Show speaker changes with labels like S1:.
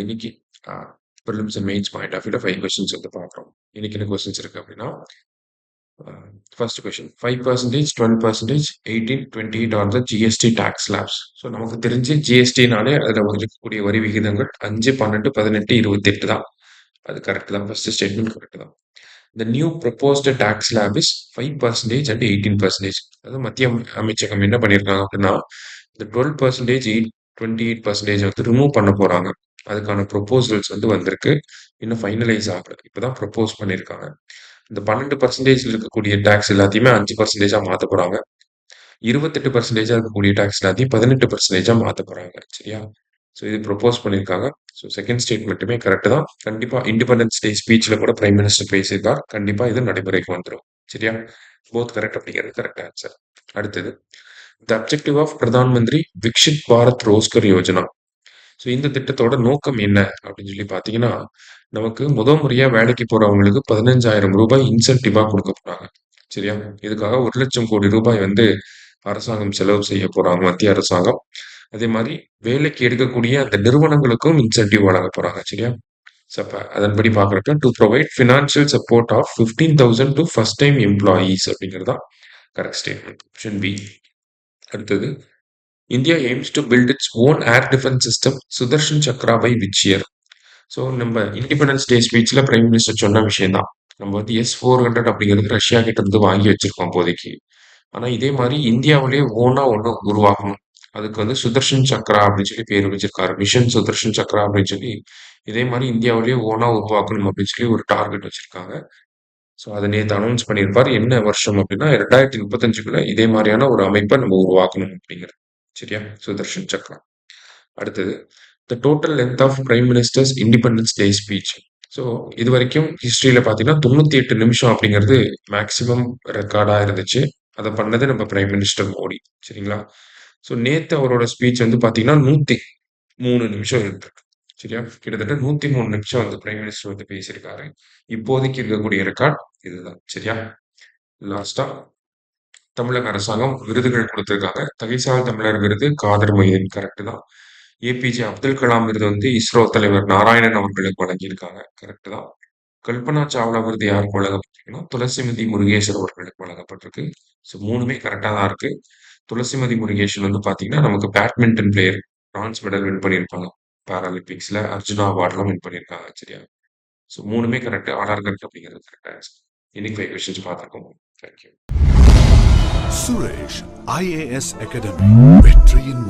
S1: இன்னைக்கு prelims and mains point of வியூல 5 questions வந்து பார்க்குறோம். இன்னைக்கு என்ன கொஸ்டின்ஸ் இருக்கு அப்படின்னா, first question 5%, 12%, 18, 28 are the GST tax slabs. So நமக்கு தெரிஞ்சு ஜிஎஸ்டினாலே அதில் இருக்கக்கூடிய வரி விகிதங்கள் 5, 12, 18, 28 தான். அது கரெக்ட் தான். ஃபர்ஸ்ட் ஸ்டேட்மெண்ட் கரெக்ட் தான். The new proposed tax slab is 5% and 18%. அதாவது மத்திய அமைச்சகம் என்ன பண்ணியிருக்காங்க அப்படின்னா, இந்த 12%, 28% வந்து ரிமூவ் பண்ண போறாங்க. அதுக்கான ப்ரொபோசல்ஸ் வந்து வந்திருக்கு. இன்னும் ஃபைனலைஸ் ஆகல. இப்பதான் ப்ரொபோஸ் பண்ணியிருக்காங்க. இந்த 12% இருக்கக்கூடிய டாக்ஸ் எல்லாத்தையுமே 5%ஆ மாத்த போறாங்க. 28% இருக்கக்கூடிய டாக்ஸ் எல்லாத்தையும் 18%ஆ மாத்த போறாங்க. சரியா? ஸோ இது ப்ரொபோஸ் பண்ணியிருக்காங்க. ஸோ செகண்ட் ஸ்டேட்மெண்ட்டுமே கரெக்ட் தான். கண்டிப்பா இண்டிபெண்டன்ஸ் டே ஸ்பீச்ல கூட பிரைம் மினிஸ்டர் பேசியிருக்கார். கண்டிப்பா இது நடைமுறைக்கு வந்துடும். சரியா? போத் கரெக்ட் அப்படிங்கிறது கரெக்ட் ஆன்சர். அடுத்தது, த objective of Pradhan Mantri Viksit Bharat Rozgar Yojana. So இந்த திட்டத்தோட நோக்கம் என்ன அப்படின்னு சொல்லி பார்த்தீங்கன்னா, நமக்கு முறையா வேலைக்கு போறவங்களுக்கு 15,000 ரூபாய் இன்சென்டிவா கொடுக்க போறாங்க. சரியா? இதுக்காக 1,00,000 கோடி ரூபாய் வந்து அரசாங்கம் செலவு செய்ய போறாங்க, மத்திய அரசாங்கம். அதே மாதிரி வேலைக்கு எடுக்கக்கூடிய அந்த நிறுவனங்களுக்கும் இன்சென்டிவ் வழங்க போறாங்க. சரியா? ஸோ அப்ப அதன்படி பார்க்குறப்ப to provide financial support of 15,000 to first time employees அப்படிங்கிறது தான் கரெக்ட் ஸ்டேட்மெண்ட். Option B. அடுத்தது, India aims to build its own air defence system Sudarshan Chakra by which year. So நம்ம இண்டிபெண்டன்ஸ் டே ஸ்பீச்சில் பிரைம் மினிஸ்டர் சொன்ன விஷயம் தான். நம்ம வந்து S-400 அப்படிங்கிறது ரஷ்யா கிட்ட இருந்து வாங்கி வச்சிருக்கோம் இப்போதைக்கு. ஆனால் இதே மாதிரி இந்தியாவிலேயே ஓனா ஒன்று உருவாக்கணும். அதுக்கு வந்து சுதர்ஷன் சக்ரா அப்படின்னு சொல்லி பேர் வச்சிருக்காரு. மிஷன் சுதர்ஷன் சக்ரா அப்படின்னு சொல்லி இதே மாதிரி இந்தியாவிலேயே ஓனா உருவாக்கணும் அப்படின்னு சொல்லி ஒரு டார்கெட் வச்சிருக்காங்க. ஸோ அதை நேற்று அனௌன்ஸ் பண்ணியிருப்பார். என்ன வருஷம் அப்படின்னா 2035 இதே மாதிரியான ஒரு அமைப்பை நம்ம உருவாக்கணும் அப்படிங்கிறது. சரியா? சுதர்ஷன் சக்ரா. அடுத்தது, the total length of prime minister's independence day speech. So இது வரைக்கும் ஹிஸ்டரியில் பார்த்தீங்கன்னா 98 நிமிஷம் அப்படிங்கிறது மேக்சிமம் ரெக்கார்டாக இருந்துச்சு. அதை பண்ணது நம்ம பிரைம் மினிஸ்டர் மோடி. சரிங்களா? ஸோ நேற்று அவரோட ஸ்பீச் வந்து பார்த்தீங்கன்னா 103 நிமிஷம் இருந்திருக்கு. சரியா? கிட்டத்தட்ட 103 நிமிஷம் வந்து பிரைம் மினிஸ்டர் வந்து பேசியிருக்காரு. இப்போதைக்கு இருக்கக்கூடிய ரெக்கார்ட் இதுதான். சரியா? லாஸ்டா தமிழக அரசாங்கம் விருதுகள் கொடுத்திருக்காங்க. தகைசால் தமிழர் விருது காதர் மொய்தீன் கரெக்ட் தான். ஏபிஜே அப்துல் கலாம் விருது வந்து இஸ்ரோ தலைவர் நாராயணன் அவர்களுக்கு வழங்கியிருக்காங்க. கரெக்ட் தான். கல்பனா சாவ்லா விருது யாருக்கு வழங்கப்பட்டிருக்குன்னா துளசிமதி முருகேசன் அவர்களுக்கு வழங்கப்பட்டிருக்கு. ஸோ மூணுமே கரெக்டாக தான் இருக்கு. துளசிமதி முருகேசன் வந்து பார்த்தீங்கன்னா நமக்கு badminton player, bronze medal win பண்ணியிருப்பாங்க. பாராலிம்பிக்ஸ்ல அர்ஜுனா அவார்ட்லாம் வின் பண்ணியிருக்காங்க. சரியா? ஸோ மூணுமே கரெக்ட். ஆர்ஆர் கரெக்ட் அப்படிங்கிறது கரெக்டாக. இன்னைக்கு 5 கொஸ்டின்ஸ் பார்த்துருக்கோம். தேங்க்யூ.
S2: சுரேஷ் IAS அகாடமி வெற்றியின்